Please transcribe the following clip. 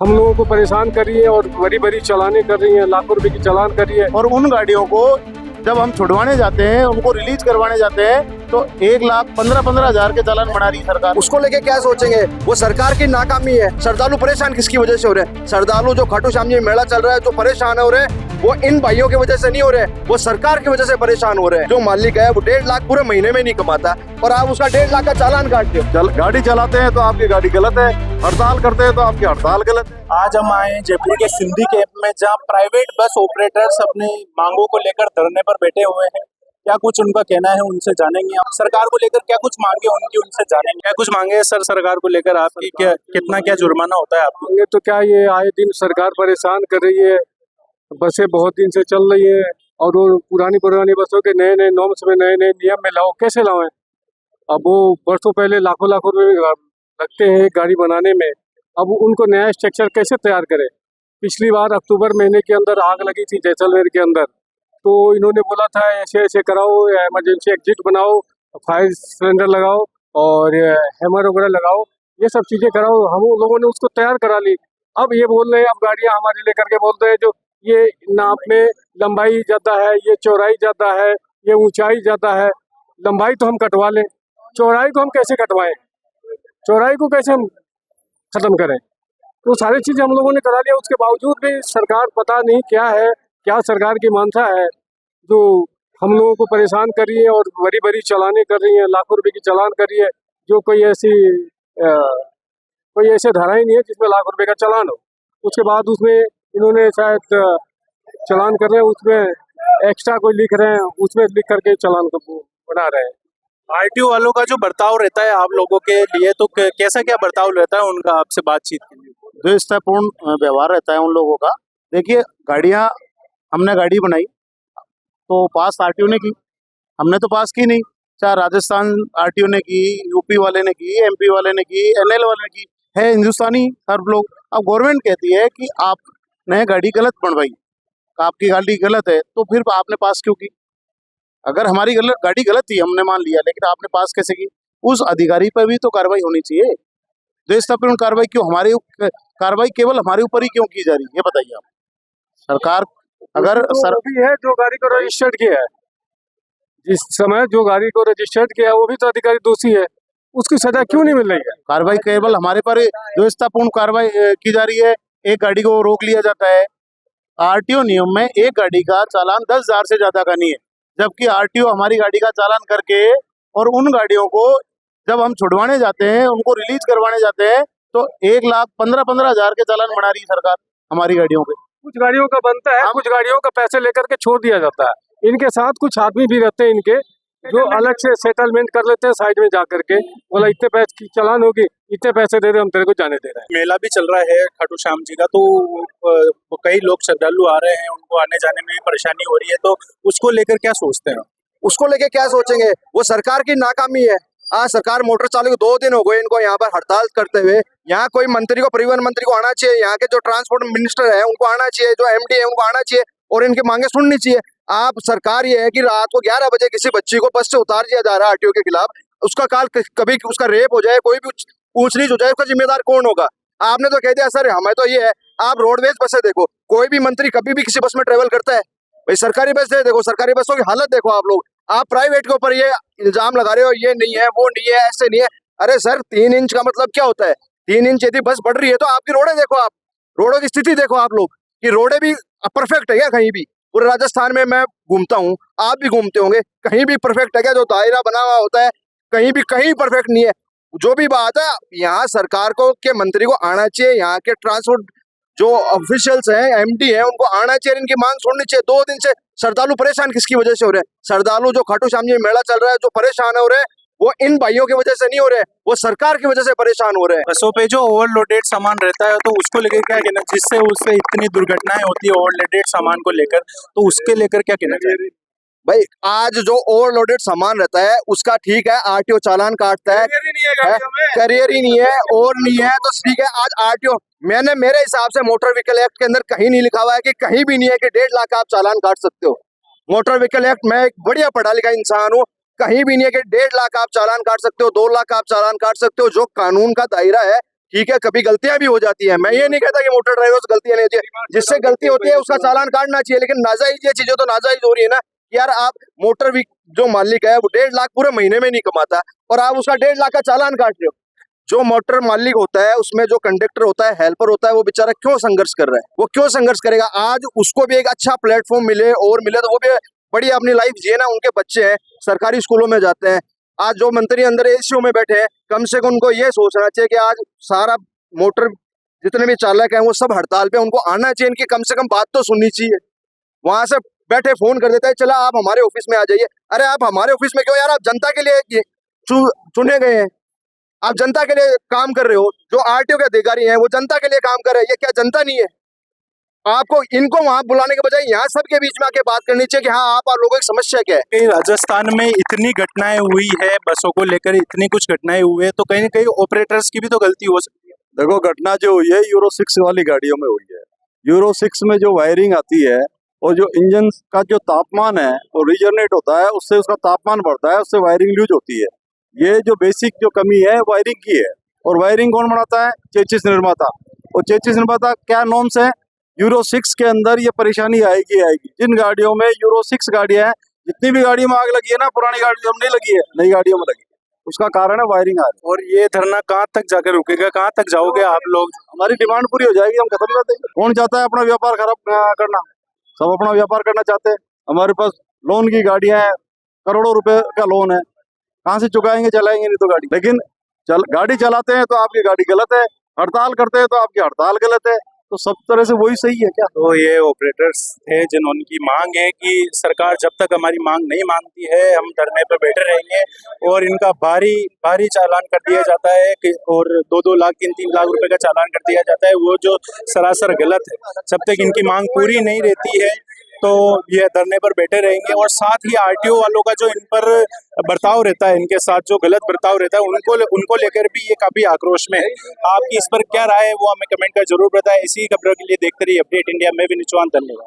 हम लोगों को परेशान कर रही है और बड़ी बड़ी चालानें कर रही है, लाखों रुपए की चालान कर रही है। और उन गाड़ियों को जब हम छुड़वाने जाते हैं, उनको रिलीज करवाने जाते हैं, तो 1,15,000 के चालान बना रही है सरकार। उसको लेके क्या सोचेंगे? वो सरकार की नाकामी है। श्रद्धालु परेशान किसकी वजह से हो रहे हैं? श्रद्धालु जो खाटू श्याम जी मेला चल रहा है, जो परेशान हो रहे हैं, वो इन भाइयों की वजह से नहीं हो रहे, वो सरकार की वजह से परेशान हो रहे हैं। जो मालिक है वो 1.5 लाख पूरे महीने में नहीं कमाता और आप उसका 1.5 लाख का चालान काटते हो। गाड़ी चलाते हैं तो आपकी गाड़ी गलत है, हड़ताल करते हैं तो आपकी हड़ताल गलत है। आज हम आए हैं जयपुर के सिंधी कैंप में, जहां प्राइवेट बस ऑपरेटर्स अपनी मांगों को लेकर धरने पर बैठे हुए हैं। क्या कुछ उनका कहना है, उनसे जानेंगे। आप सरकार को लेकर क्या कुछ मांगे उनकी, उनसे जानेंगे। क्या कुछ मांगे सर सरकार को लेकर आपकी? क्या कितना क्या जुर्माना होता है आपको? ये तो क्या, ये आए दिन सरकार परेशान कर रही है। बसें बहुत दिन से चल रही है और वो पुरानी बसों के नए नए नॉर्म्स में, नए नए नियम में लाओ, कैसे लाओ? अब वो वर्षों पहले लाखों लाखों रुपए लगते हैं गाड़ी बनाने में, अब उनको नया स्ट्रक्चर कैसे तैयार करें? पिछली बार अक्टूबर महीने के अंदर आग लगी थी जैसलमेर के अंदर, तो इन्होंने बोला था ऐसे ऐसे कराओ, इमरजेंसी एग्जिट बनाओ, फायर सिलेंडर लगाओ और हैमर वगैरह लगाओ, ये सब चीज़ें कराओ। हम लोगों ने उसको तैयार करा ली। अब ये बोल रहे हैं, अब गाड़ियाँ हमारे लेकर के बोलते हैं जो ये नाप में लंबाई ज़्यादा है, ये चौड़ाई ज़्यादा है, ये ऊंचाई ज़्यादा है। लंबाई तो हम कटवा लें, चौड़ाई को हम कैसे कटवाएं? चौड़ाई को कैसे हम खत्म करें? तो सारी चीज़ें हम लोगों ने करा लिया। उसके बावजूद भी सरकार पता नहीं क्या है, क्या सरकार की मंशा है जो हम लोगों को परेशान कर रही है और बड़ी बड़ी चालानें कर रही है, लाखों रुपए की चालान कर रही है, जो कोई ऐसे धारा ही नहीं है जिसमें लाख रुपए का चालान हो। उसके बाद उसमें इन्होंने शायद चालान कर रहे हैं, उसमें एक्स्ट्रा कोई लिख रहे हैं, उसमें लिख करके चालान को बना रहे हैं। आरटीओ वालों का जो बर्ताव रहता है आप लोगों के लिए, तो कैसा क्या बर्ताव रहता है उनका आपसे बातचीत के लिए? द्वेषतापूर्ण व्यवहार रहता है उन लोगों का। देखिए, गाड़ियाँ हमने गाड़ी बनाई तो पास आरटीओ ने की, हमने तो पास की नहीं। चाहे राजस्थान आरटीओ ने की, यूपी वाले ने की, एमपी वाले ने की, एनएल वाले ने की, है हिंदुस्तानी हर लोग। अब गवर्नमेंट कहती है कि आपने गाड़ी गलत बनवाई, आपकी गाड़ी गलत है, तो फिर आपने पास क्यों की? अगर हमारी गाड़ी गलत थी, हमने मान लिया, लेकिन आपने पास कैसे की? उस अधिकारी पर भी तो कार्रवाई होनी चाहिए। देशपूर्ण कार्रवाई क्यों, हमारी कार्रवाई केवल हमारे ऊपर ही क्यों की जा रही है, ये बताइए आप। सरकार अगर वो भी है जो गाड़ी को रजिस्टर्ड किया है, जिस समय जो गाड़ी को रजिस्टर्ड किया है वो भी तो अधिकारी दोषी है, उसकी सजा क्यों नहीं मिल रही है? कार्रवाई केवल हमारे पर द्वेषतापूर्ण कार्रवाई की जा रही है। एक गाड़ी को रोक लिया जाता है। आरटीओ नियम में एक गाड़ी का चालान 10,000 से ज्यादा का नहीं है, जबकि आरटीओ हमारी गाड़ी का चालान करके और उन गाड़ियों को जब हम छुड़वाने जाते हैं, उनको रिलीज करवाने जाते हैं, तो 1,15,000 के चालान बना रही है सरकार हमारी गाड़ियों पे। कुछ गाड़ियों का बनता है, कुछ गाड़ियों का पैसे लेकर के छोड़ दिया जाता है। इनके साथ कुछ आदमी भी रहते हैं इनके, जो अलग से सेटलमेंट कर लेते हैं साइड में जाकर के, बोला इतने पैसे की चालान होगी, इतने पैसे दे रहे, हम तेरे को जाने दे रहे हैं। मेला भी चल रहा है खाटू श्याम जी का, तो कई लोग श्रद्धालु आ रहे हैं, उनको आने जाने में भी परेशानी हो रही है, तो उसको लेकर क्या सोचते हैं? उसको लेके क्या सोचेंगे? वो सरकार की नाकामी है। आज सरकार मोटर चालक 2 दिन हो गए इनको यहाँ पर हड़ताल करते हुए। यहाँ कोई मंत्री को, परिवहन मंत्री को आना चाहिए, यहाँ के जो ट्रांसपोर्ट मिनिस्टर है उनको आना चाहिए, जो एमडी है उनको आना चाहिए और इनकी मांगे सुननी चाहिए। आप सरकार ये है कि रात को 11 बजे किसी बच्ची को बस से उतार दिया जा रहा है आरटीओ के खिलाफ, उसका काल कभी उसका रेप हो जाए, कोई भी पूछ नीच हो जाए, उसका जिम्मेदार कौन होगा? आपने तो कह दिया सर हमें तो ये है। आप रोडवेज बसें देखो, कोई भी मंत्री कभी भी किसी बस में ट्रेवल करता है? भाई सरकारी बस देखो, सरकारी बसों की हालत देखो आप लोग। आप प्राइवेट के ऊपर ये इल्जाम लगा रहे हो, ये नहीं है, वो नहीं है, ऐसे नहीं है। अरे सर 3 इंच का मतलब क्या होता है? 3 इंच यदि बस बढ़ रही है तो आपकी रोडें देखो, आप रोडों की स्थिति देखो आप लोग कि रोडें भी परफेक्ट है क्या? कहीं भी पूरे राजस्थान में मैं घूमता हूँ, आप भी घूमते होंगे, कहीं भी परफेक्ट है क्या? जो दायरा बना हुआ होता है कहीं परफेक्ट नहीं है। जो भी बात है, यहाँ सरकार को के मंत्री को आना चाहिए, यहाँ के ट्रांसपोर्ट जो ऑफिशियल्स हैं, एमडी हैं, उनको आना चाहिए, इनकी मांग सुननी चाहिए। 2 दिन से श्रद्धालु परेशान किसकी वजह से हो रहे हैं? श्रद्धालु जो खाटू श्याम जी मेला चल रहा है, जो परेशान हो रहे हैं, वो इन भाइयों की वजह से नहीं हो रहे, वो सरकार की वजह से परेशान हो रहे हैं। बसों पे जो ओवरलोडेड सामान रहता है, तो उसको लेकर क्या कहना, जिससे उससे इतनी दुर्घटनाएं होती है ओवरलोडेड सामान को लेकर, तो उसके लेकर क्या कहना चाहिए? भाई आज जो ओवरलोडेड सामान रहता है उसका ठीक है, आरटीओ चालान काटता है, करियर ही नहीं है और नहीं है तो ठीक है। आज आरटीओ, मैंने मेरे हिसाब से मोटर व्हीकल एक्ट के अंदर कहीं नहीं लिखा हुआ है कि कहीं भी नहीं है कि 1.5 लाख का आप चालान काट सकते हो। मोटर व्हीकल एक्ट, मैं एक बढ़िया पढ़ा लिखा इंसान हूँ, कहीं भी नहीं है कि 1.5 लाख आप चालान काट सकते हो, 2 लाख आप चालान काट सकते हो। जो कानून का दायरा है ठीक है, कभी गलतियां भी हो जाती है, मैं ये नहीं कहता कि मोटर ड्राइवर से गलतियां नहीं होती है, जिससे गलती होती है उसका चालान काटना चाहिए, लेकिन नाजायज ये चीजें तो नाजायज हो रही है ना। यार आप मोटर जो मालिक है वो 1.5 लाख पूरे महीने में नहीं कमाता और आप उसका 1.5 लाख का चालान काट रहे हो। जो मोटर मालिक होता है उसमें जो कंडक्टर होता है, हेल्पर होता है, वो बेचारा क्यों संघर्ष कर रहा है? वो क्यों संघर्ष करेगा? आज उसको भी एक अच्छा प्लेटफॉर्म मिले और मिले तो वो भी बढ़िया अपनी लाइफ जिए ना। उनके बच्चे हैं, सरकारी स्कूलों में जाते हैं। आज जो मंत्री अंदर एसीओ में बैठे हैं, कम से कम उनको ये सोचना चाहिए कि आज सारा मोटर जितने भी चालक हैं वो सब हड़ताल पे, उनको आना चाहिए, इनकी कम से कम बात तो सुननी चाहिए। वहां से बैठे फोन कर देता है, चला आप हमारे ऑफिस में आ जाइए। अरे आप हमारे ऑफिस में क्यों यार? आप जनता के लिए चुने गए हैं, आप जनता के लिए काम कर रहे हो। जो आरटीओ के अधिकारी हैं वो जनता के लिए काम कर रहे हैं, ये क्या जनता नहीं है? आपको इनको वहां बुलाने के बजाय यहाँ सबके बीच में आके बात करनी चाहिए कि हाँ आप लोगों की समस्या क्या है। कहीं राजस्थान में इतनी घटनाएं हुई है, बसों को लेकर इतनी कुछ घटनाएं हुई है, तो कहीं ना कहीं ऑपरेटर्स की भी तो गलती हो सकती है। देखो, घटना जो हुई है यूरो 6 वाली गाड़ियों में हुई है। यूरो 6 में जो वायरिंग आती है और जो इंजन का जो तापमान है वो रीजनरेट होता है, उससे उसका तापमान बढ़ता है, उससे वायरिंग लूज होती है। ये जो बेसिक जो कमी है वायरिंग की है। और वायरिंग कौन बनाता है? चेसिस निर्माता। और चेसिस निर्माता क्या नॉर्म्स है? यूरो 6 के अंदर ये परेशानी आएगी। जिन गाड़ियों में यूरो 6 गाड़ियां हैं, जितनी भी गाड़ियों में आग लगी है ना, पुरानी गाड़ियों में नहीं लगी है, नई गाड़ियों में लगी है, उसका कारण है वायरिंग आ रही। और ये धरना कहाँ तक जाकर रुकेगा? कहाँ तक जाओगे आप लोग? हमारी डिमांड पूरी हो जाएगी, हम खत्म कर देंगे। कौन चाहता है अपना व्यापार खराब करना? सब अपना व्यापार करना चाहते हैं। हमारे पास लोन की गाड़ियां हैं, करोड़ों रुपए का लोन है, कहाँ से चुकाएंगे? चलाएंगे नहीं तो गाड़ी। लेकिन गाड़ी चलाते हैं तो आपकी गाड़ी गलत है, हड़ताल करते हैं तो आपकी हड़ताल गलत है, तो सब तरह से वही सही है क्या? तो ये ऑपरेटर्स थे जिनकी मांग है कि सरकार जब तक हमारी मांग नहीं मानती है हम धरने पर बैठे रहेंगे, और इनका भारी चालान कर दिया जाता है कि और 2-2 लाख 3-3 लाख रुपए का चालान कर दिया जाता है, वो जो सरासर गलत है। जब तक इनकी मांग पूरी नहीं रहती है तो ये धरने पर बैठे रहेंगे। और साथ ही आरटीओ वालों का जो इन पर बर्ताव रहता है, इनके साथ जो गलत बर्ताव रहता है, उनको लेकर भी ये काफी आक्रोश में है। आपकी इस पर क्या राय है वो हमें कमेंट कर जरूर बताएं। इसी खबरों के लिए देखते रहिए अपडेट इंडिया में। भी निचवान, धन्यवाद।